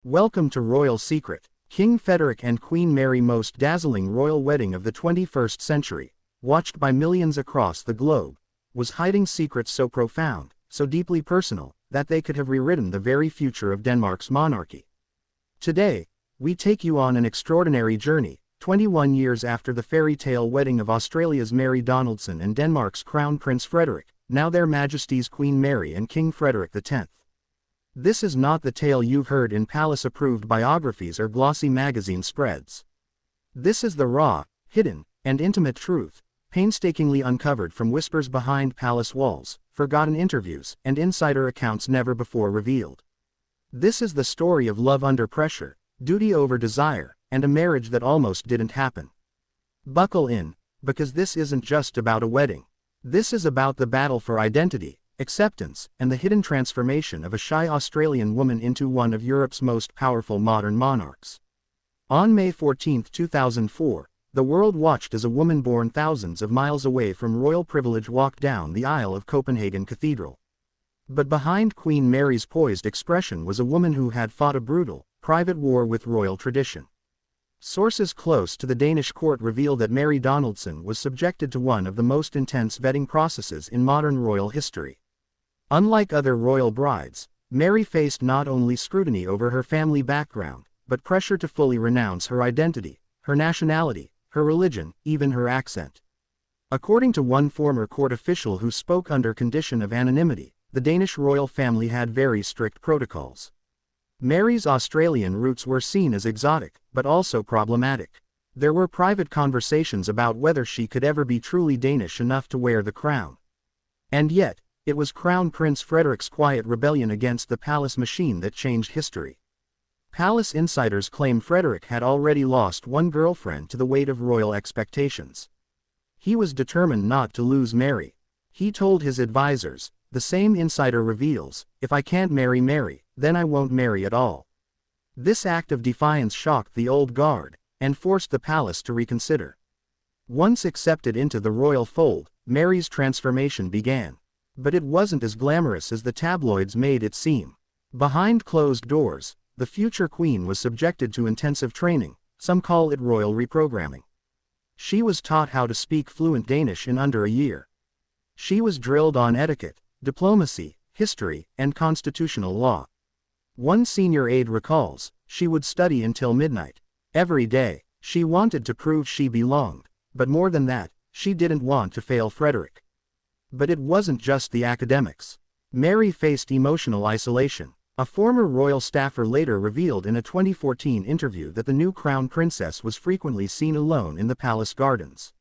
Welcome to Royal Secret. King Frederik and Queen Mary, most dazzling royal wedding of the 21st century, watched by millions across the globe, was hiding secrets so profound, so deeply personal, that they could have rewritten the very future of Denmark's monarchy. Today, we take you on an extraordinary journey, 21 years after the fairy tale wedding of Australia's Mary Donaldson and Denmark's Crown Prince Frederik, now Their Majesties Queen Mary and King Frederik X. This is not the tale you've heard in palace-approved biographies or glossy magazine spreads. This is the raw, hidden, and intimate truth, painstakingly uncovered from whispers behind palace walls, forgotten interviews, and insider accounts never before revealed. This is the story of love under pressure, duty over desire, and a marriage that almost didn't happen. Buckle in, because this isn't just about a wedding. This is about the battle for identity, acceptance, and the hidden transformation of a shy Australian woman into one of Europe's most powerful modern monarchs. On May 14, 2004, the world watched as a woman born thousands of miles away from royal privilege walked down the aisle of Copenhagen Cathedral. But behind Queen Mary's poised expression was a woman who had fought a brutal, private war with royal tradition. Sources close to the Danish court reveal that Mary Donaldson was subjected to one of the most intense vetting processes in modern royal history. Unlike other royal brides, Mary faced not only scrutiny over her family background, but pressure to fully renounce her identity, her nationality, her religion, even her accent. According to one former court official who spoke under condition of anonymity, the Danish royal family had very strict protocols. Mary's Australian roots were seen as exotic, but also problematic. There were private conversations about whether she could ever be truly Danish enough to wear the crown. And yet, it was Crown Prince Frederik's quiet rebellion against the palace machine that changed history. Palace insiders claim Frederik had already lost one girlfriend to the weight of royal expectations. He was determined not to lose Mary. He told his advisors, the same insider reveals, "If I can't marry Mary, then I won't marry at all." This act of defiance shocked the old guard, and forced the palace to reconsider. Once accepted into the royal fold, Mary's transformation began. But it wasn't as glamorous as the tabloids made it seem. Behind closed doors, the future queen was subjected to intensive training, some call it royal reprogramming. She was taught how to speak fluent Danish in under a year. She was drilled on etiquette, diplomacy, history, and constitutional law. One senior aide recalls, she would study until midnight. Every day, she wanted to prove she belonged, but more than that, she didn't want to fail Frederik. But it wasn't just the academics. Mary faced emotional isolation. A former royal staffer later revealed in a 2014 interview that the new crown princess was frequently seen alone in the palace gardens.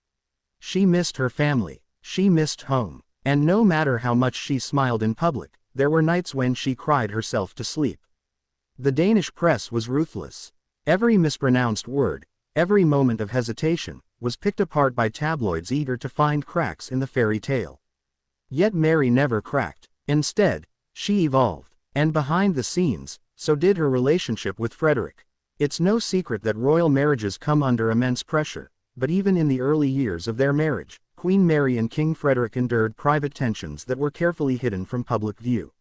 She missed her family, she missed home, and no matter how much she smiled in public, there were nights when she cried herself to sleep. The Danish press was ruthless. Every mispronounced word, every moment of hesitation, was picked apart by tabloids eager to find cracks in the fairy tale. Yet Mary never cracked. Instead, she evolved. And behind the scenes, so did her relationship with Frederik. It's no secret that royal marriages come under immense pressure, but even in the early years of their marriage, Queen Mary and King Frederik endured private tensions that were carefully hidden from public view.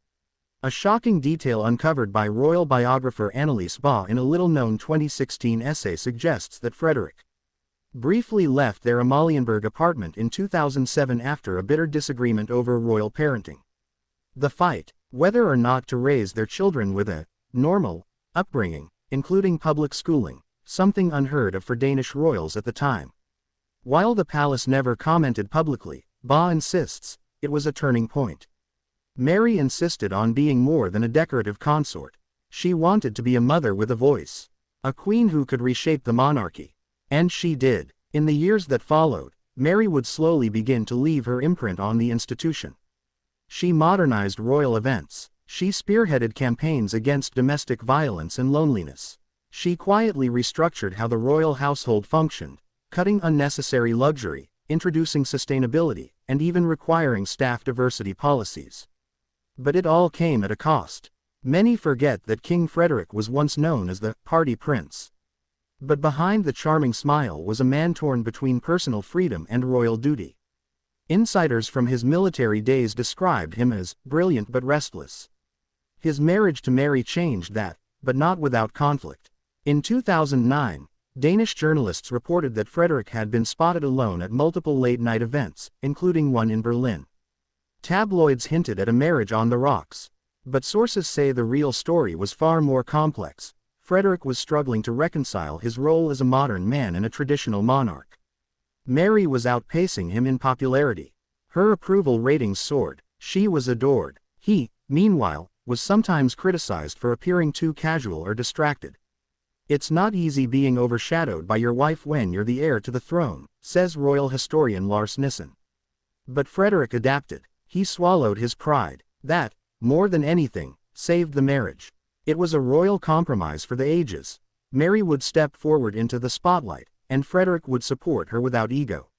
A shocking detail uncovered by royal biographer Annelies Baugh in a little-known 2016 essay suggests that Frederik briefly left their Amalienborg apartment in 2007 after a bitter disagreement over royal parenting. The fight, whether or not to raise their children with a normal upbringing, including public schooling, something unheard of for Danish royals at the time. While the palace never commented publicly, Baugh insists, it was a turning point. Mary insisted on being more than a decorative consort. She wanted to be a mother with a voice, a queen who could reshape the monarchy. And she did. In the years that followed, Mary would slowly begin to leave her imprint on the institution. She modernized royal events. She spearheaded campaigns against domestic violence and loneliness. She quietly restructured how the royal household functioned, cutting unnecessary luxury, introducing sustainability, and even requiring staff diversity policies. But it all came at a cost. Many forget that King Frederik was once known as the party prince. But behind the charming smile was a man torn between personal freedom and royal duty. Insiders from his military days described him as brilliant but restless. His marriage to Mary changed that, but not without conflict. In 2009, Danish journalists reported that Frederik had been spotted alone at multiple late-night events, including one in Berlin. Tabloids hinted at a marriage on the rocks. But sources say the real story was far more complex. Frederik was struggling to reconcile his role as a modern man and a traditional monarch. Mary was outpacing him in popularity. Her approval ratings soared. She was adored. He, meanwhile, was sometimes criticized for appearing too casual or distracted. "It's not easy being overshadowed by your wife when you're the heir to the throne," says royal historian Lars Nissen. But Frederik adapted. He swallowed his pride. That, more than anything, saved the marriage. It was a royal compromise for the ages. Mary would step forward into the spotlight, and Frederik would support her without ego.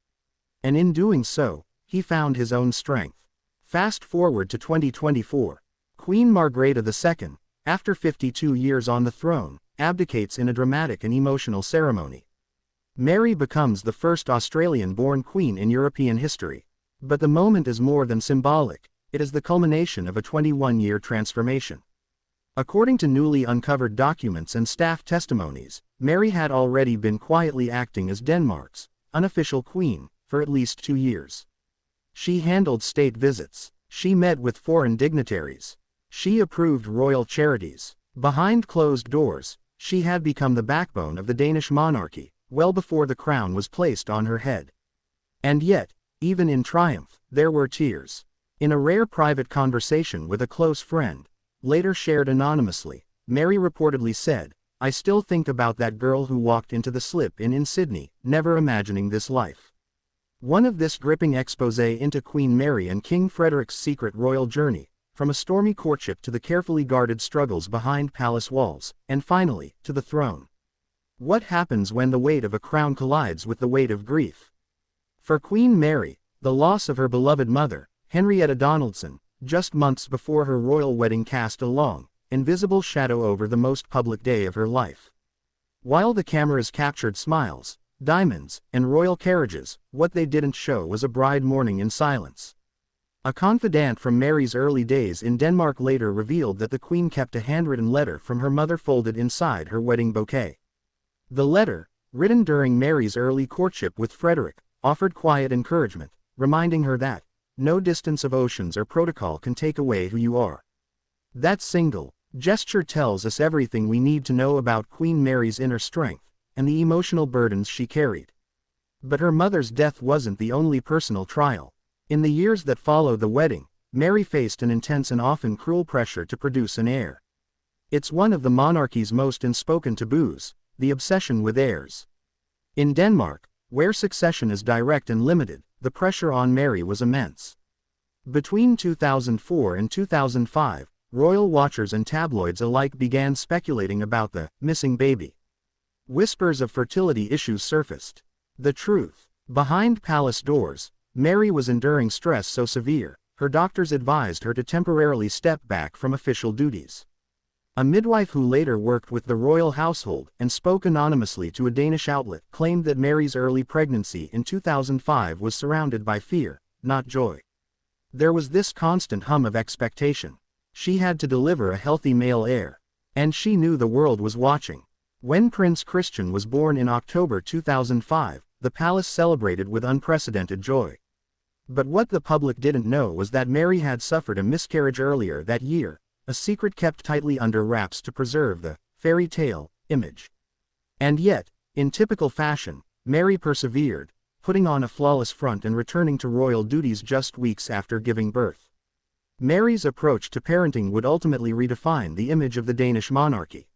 And in doing so, he found his own strength. Fast forward to 2024. Queen Margrethe II, after 52 years on the throne, abdicates in a dramatic and emotional ceremony. Mary becomes the first Australian-born queen in European history. But the moment is more than symbolic. It is the culmination of a 21-year transformation. According to newly uncovered documents and staff testimonies, Mary had already been quietly acting as Denmark's unofficial queen for at least 2 years. She handled state visits. She met with foreign dignitaries. She approved royal charities. Behind closed doors, she had become the backbone of the Danish monarchy, well before the crown was placed on her head. And yet, even in triumph, there were tears. In a rare private conversation with a close friend, later shared anonymously, Mary reportedly said, "I still think about that girl who walked into the slip-in in Sydney, never imagining this life." One of this gripping exposé into Queen Mary and King Frederik's secret royal journey, from a stormy courtship to the carefully guarded struggles behind palace walls, and finally, to the throne. What happens when the weight of a crown collides with the weight of grief? For Queen Mary, the loss of her beloved mother, Henrietta Donaldson, just months before her royal wedding cast a long, invisible shadow over the most public day of her life. While the cameras captured smiles, diamonds, and royal carriages, what they didn't show was a bride mourning in silence. A confidant from Mary's early days in Denmark later revealed that the Queen kept a handwritten letter from her mother folded inside her wedding bouquet. The letter, written during Mary's early courtship with Frederik, offered quiet encouragement, reminding her that no distance of oceans or protocol can take away who you are. That single gesture tells us everything we need to know about Queen Mary's inner strength and the emotional burdens she carried. But her mother's death wasn't the only personal trial. In the years that followed the wedding, Mary faced an intense and often cruel pressure to produce an heir. It's one of the monarchy's most unspoken taboos, the obsession with heirs. In Denmark, where succession is direct and limited, the pressure on Mary was immense. Between 2004 and 2005, royal watchers and tabloids alike began speculating about the missing baby. Whispers of fertility issues surfaced. The truth: behind palace doors, Mary was enduring stress so severe, her doctors advised her to temporarily step back from official duties. A midwife who later worked with the royal household and spoke anonymously to a Danish outlet claimed that Mary's early pregnancy in 2005 was surrounded by fear, not joy. There was this constant hum of expectation. She had to deliver a healthy male heir. And she knew the world was watching. When Prince Christian was born in October 2005, the palace celebrated with unprecedented joy. But what the public didn't know was that Mary had suffered a miscarriage earlier that year, a secret kept tightly under wraps to preserve the fairy tale image. And yet, in typical fashion, Mary persevered, putting on a flawless front and returning to royal duties just weeks after giving birth. Mary's approach to parenting would ultimately redefine the image of the Danish monarchy.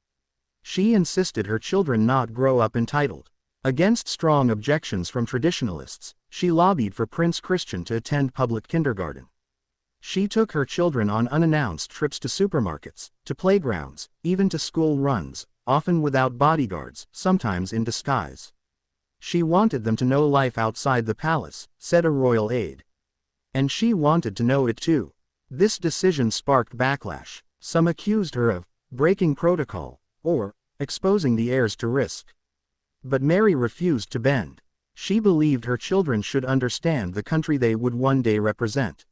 She insisted her children not grow up entitled. Against strong objections from traditionalists, she lobbied for Prince Christian to attend public kindergarten. She took her children on unannounced trips to supermarkets, to playgrounds, even to school runs, often without bodyguards, sometimes in disguise. She wanted them to know life outside the palace, said a royal aide. And she wanted to know it too. This decision sparked backlash. Some accused her of breaking protocol, or exposing the heirs to risk. But Mary refused to bend. She believed her children should understand the country they would one day represent.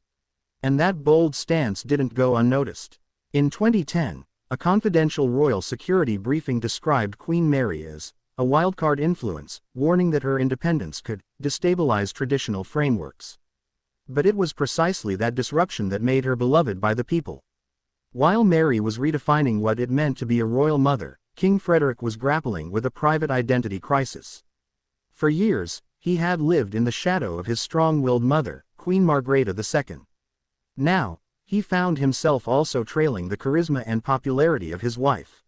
And that bold stance didn't go unnoticed. In 2010, A confidential royal security briefing described Queen Mary as a wildcard influence, warning that her independence could destabilize traditional frameworks. But it was precisely that disruption that made her beloved by the people. While Mary was redefining what it meant to be a royal mother, King Frederik was grappling with a private identity crisis. For years, he had lived in the shadow of his strong-willed mother, Queen Margrethe II. Now, he found himself also trailing the charisma and popularity of his wife.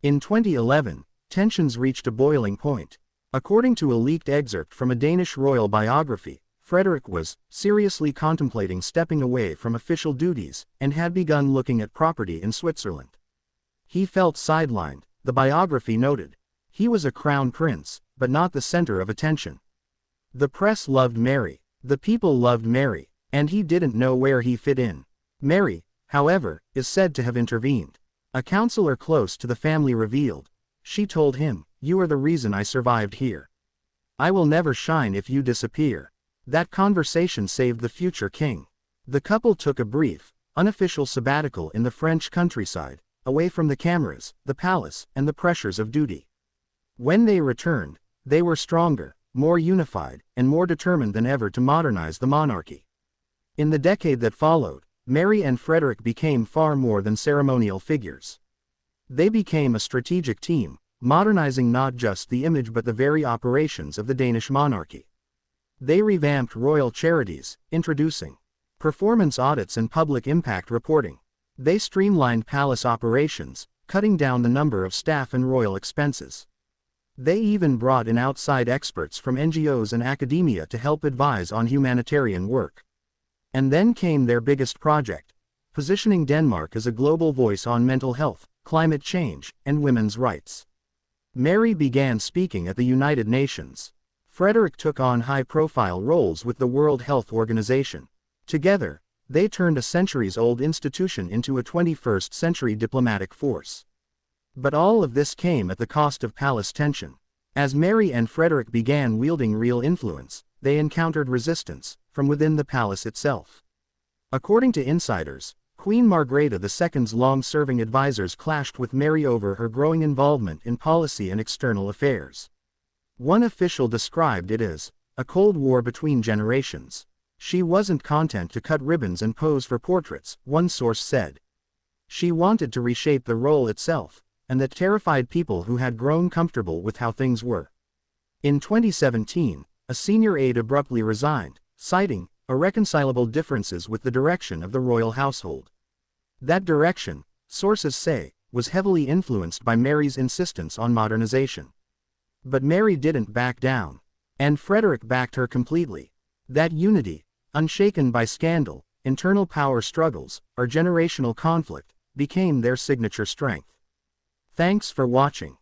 In 2011, tensions reached a boiling point. According to a leaked excerpt from a Danish royal biography, Frederik was seriously contemplating stepping away from official duties and had begun looking at property in Switzerland. He felt sidelined, the biography noted. He was a crown prince, but not the center of attention. The press loved Mary, the people loved Mary, and he didn't know where he fit in. Mary, however, is said to have intervened. A counselor close to the family revealed. She told him, "You are the reason I survived here. I will never shine if you disappear." That conversation saved the future king. The couple took a brief, unofficial sabbatical in the French countryside, away from the cameras, the palace, and the pressures of duty. When they returned, they were stronger, more unified, and more determined than ever to modernize the monarchy. In the decade that followed, Mary and Frederik became far more than ceremonial figures. They became a strategic team, modernizing not just the image but the very operations of the Danish monarchy. They revamped royal charities, introducing performance audits and public impact reporting. They streamlined palace operations, cutting down the number of staff and royal expenses. They even brought in outside experts from NGOs and academia to help advise on humanitarian work. And then came their biggest project, positioning Denmark as a global voice on mental health, climate change, and women's rights. Mary began speaking at the United Nations. Frederik took on high-profile roles with the World Health Organization. Together, they turned a centuries-old institution into a 21st-century diplomatic force. But all of this came at the cost of palace tension. As Mary and Frederik began wielding real influence, they encountered resistance from within the palace itself. According to insiders, Queen Margrethe II's long-serving advisors clashed with Mary over her growing involvement in policy and external affairs. One official described it as a cold war between generations. She wasn't content to cut ribbons and pose for portraits, one source said. She wanted to reshape the role itself, and that terrified people who had grown comfortable with how things were. In 2017, a senior aide abruptly resigned, citing irreconcilable differences with the direction of the royal household. That direction, sources say, was heavily influenced by Mary's insistence on modernization. But Mary didn't back down. And Frederik backed her completely. That unity, unshaken by scandal, internal power struggles, or generational conflict, became their signature strength. Thanks for watching.